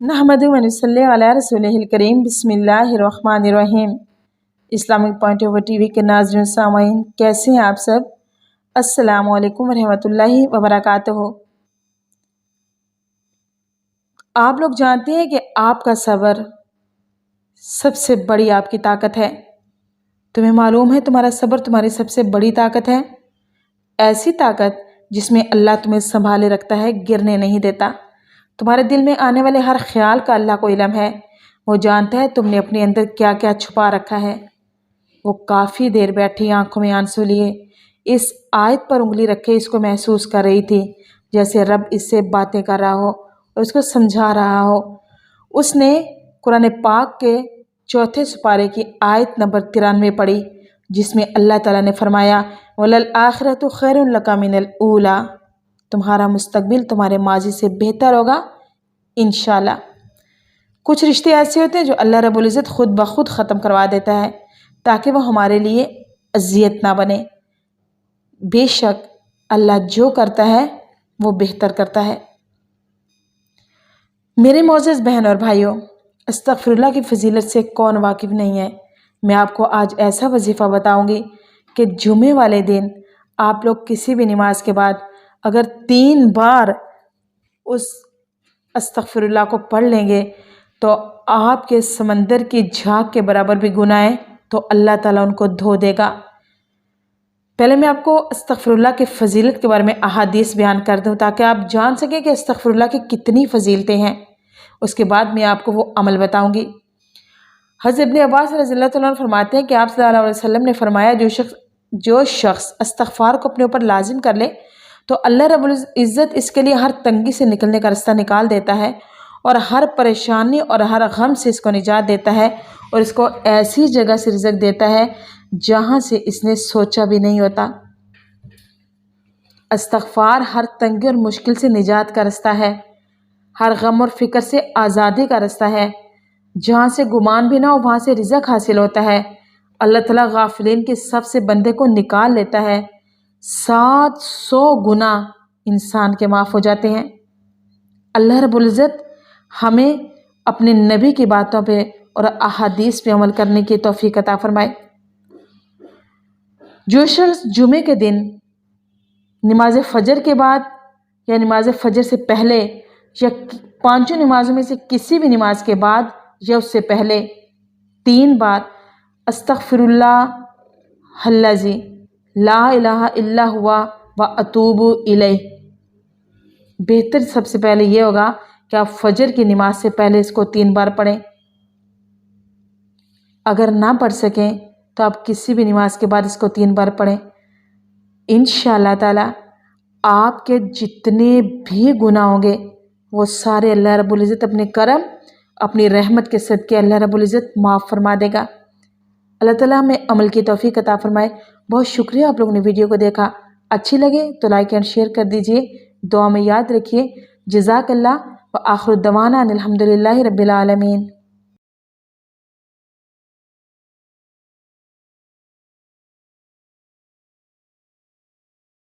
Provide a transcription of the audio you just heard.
नहमदु व नसल्ली अला रसूलिहिल करीम बिस्मिल्लाहिर्रहमानिर्रहीम। इस्लामिक पॉइंट ऑफ टीवी के नाज़रीन सामाईन, कैसे हैं आप सब? अस्सलामु अलैकुम रहमतुल्लाहि व बरकातुहू। आप लोग जानते हैं कि आपका सब्र सबसे बड़ी आपकी ताकत है। तुम्हें मालूम है तुम्हारा सब्र तुम्हारी सबसे बड़ी ताकत है, ऐसी ताकत जिसमें अल्लाह तुम्हें संभाले रखता है, गिरने नहीं देता। तुम्हारे दिल में आने वाले हर ख्याल का अल्लाह को इल्म है, वो जानता है तुमने अपने अंदर क्या क्या छुपा रखा है। वो काफ़ी देर बैठी आंखों में आंसू लिए इस आयत पर उंगली रखे इसको महसूस कर रही थी, जैसे रब इससे बातें कर रहा हो और उसको समझा रहा हो। उसने कुरान पाक के चौथे सुपारे की आयत नंबर 93 पढ़ी, जिसमें अल्लाह ताला ने फरमाया वलल आखिरतु खैरुन लका मिनल ऊला, तुम्हारा मुस्तकबिल तुम्हारे माजी से बेहतर होगा इंशाल्लाह। कुछ रिश्ते ऐसे होते हैं जो अल्लाह रब्बुल इज़्ज़त खुद ब खुद ख़त्म करवा देता है ताकि वो हमारे लिए अजियत ना बने। बेशक अल्लाह जो करता है वो बेहतर करता है। मेरे मोअज़्ज़ज़ बहन और भाइयों, अस्तग़फिरुल्लाह की फजीलत से कौन वाकिफ़ नहीं है। मैं आपको आज ऐसा वजीफ़ा बताऊंगी कि जुमे वाले दिन आप लोग किसी भी नमाज के बाद अगर 3 बार उस अस्तग़फिरुल्लाह को पढ़ लेंगे तो आपके समंदर की झाग के बराबर भी गुनाह है तो अल्लाह ताला उनको धो देगा। पहले मैं आपको अस्तग़फिरुल्लाह के फ़जीलत के बारे में अहादीस बयान कर दूं ताकि आप जान सकें कि अस्तग़फिरुल्लाह की कितनी फ़जीलतें हैं। उसके बाद मैं आपको वो अमल बताऊंगी। हज़रत इब्न अब्बास रज़ियल्लाहु तआला अन्हु फरमाते हैं कि आप सल्लल्लाहु अलैहि वसल्लम ने फरमाया जो शख्स इस्तग़फ़ार को अपने ऊपर लाजिम कर ले तो अल्लाह रब्बुल इज़्ज़त इसके लिए हर तंगी से निकलने का रास्ता निकाल देता है और हर परेशानी और हर गम से इसको निजात देता है और इसको ऐसी जगह से रिज़्क़ देता है जहाँ से इसने सोचा भी नहीं होता। इस्तग़फ़ार हर तंगी और मुश्किल से निजात का रास्ता है, हर गम और फ़िक्र से आज़ादी का रास्ता है। जहाँ से गुमान भी ना हो वहाँ से रिज़्क़ हासिल होता है। अल्लाह ताला गाफिलीन के सबसे बंदे को निकाल लेता है। 700 गुना इंसान के माफ़ हो जाते हैं। अल्लाह रब्बुल इज़्ज़त हमें अपने नबी की बातों पे और अहादीस पे अमल करने की तौफीक अता फरमाए। जो शख्स जुमे के दिन नमाज फ़जर के बाद या नमाज फ़जर से पहले या पांचों नमाजों में से किसी भी नमाज के बाद या उससे पहले 3 बार अस्तग़फिरुल्लाह अल्लज़ी ला इलाहा इल्ला हुवा व अतूबु इलैह, बेहतर सबसे पहले ये होगा कि आप फजर की नमाज से पहले इसको 3 बार पढ़ें। अगर ना पढ़ सकें तो आप किसी भी नमाज के बाद इसको 3 बार पढ़ें। इंशाअल्लाह ताला आपके जितने भी गुनाह होंगे वो सारे अल्लाह रब्बुल इज़्ज़त अपने करम अपनी रहमत के सदके अल्लाह रब्बुल इज़्ज़त माफ़ फरमा देगा। अल्लाह ताला हमें अमल की तौफीक अता फरमाए। बहुत शुक्रिया आप लोगों ने वीडियो को देखा। अच्छी लगे तो लाइक एंड शेयर कर दीजिए। दुआ में याद रखिए। जज़ाकल्लाह व आखिर दवाना अनिल हम्दुलिल्लाहि रब्बिल आलमीन।